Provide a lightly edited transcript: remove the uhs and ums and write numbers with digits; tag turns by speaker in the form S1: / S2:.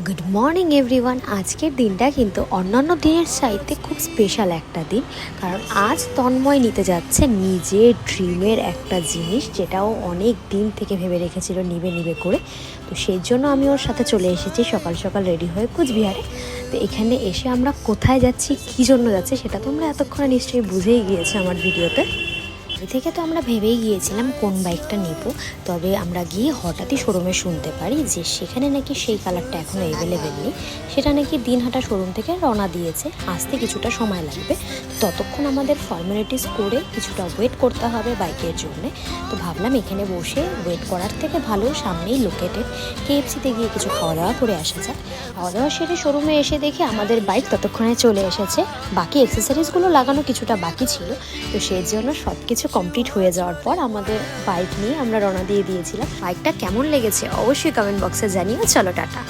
S1: Good morning everyone. আজকের দিনটা কিন্তু অন্যান্য দিনের চাইতে খুব স্পেশাল একটা দিন, কারণ আজ তন্ময় নিতে যাচ্ছে নিজের ড্রিমের একটা জিনিস, যেটাও অনেক দিন থেকে ভেবে রেখেছিল নিবে নিবে করে। তো সেই জন্য আমি ওর সাথে চলে এসেছি সকাল সকাল রেডি হয়ে কুচবিহারে। তো এখানে এসে আমরা কোথায় যাচ্ছি, কী জন্য যাচ্ছি, সেটা তোমরা এতক্ষণে নিশ্চয়ই বুঝেই গিয়েছে আমার ভিডিওতে। থেকে তো আমরা ভেবেই গিয়েছিলাম কোন বাইকটা নেব, তবে আমরা গিয়ে হঠাৎই শোরুমে শুনতে পারি যে সেখানে নাকি সেই কালারটা এখনও অ্যাভেলেবেল নেই। সেটা নাকি দিনহাটা শোরুম থেকে রওনা দিয়েছে, আসতে কিছুটা সময় লাগবে। ততক্ষণ আমাদের ফর্মালিটিস করে কিছুটা ওয়েট করতে হবে বাইকের জন্যে। তো ভাবলাম এখানে বসে ওয়েট করার থেকে ভালো সামনেই লোকেটেড KFC-তে গিয়ে কিছু খাওয়া দাওয়া করে আসা যাক। খাওয়া দাওয়া সেরে শোরুমে এসে দেখি আমাদের বাইক ততক্ষণে চলে এসেছে। বাকি অ্যাক্সেসরিজগুলো লাগানো কিছুটা বাকি ছিল, তো সেই জন্য সব কিছু কমপ্লিট হয়ে যাওয়ার পর আমাদের বাইক নিয়ে আমরা রওনা দিয়ে দিয়েছিলাম। বাইকটা কেমন লেগেছে অবশ্যই কমেন্ট বক্সে জানিও। চলো টাটা।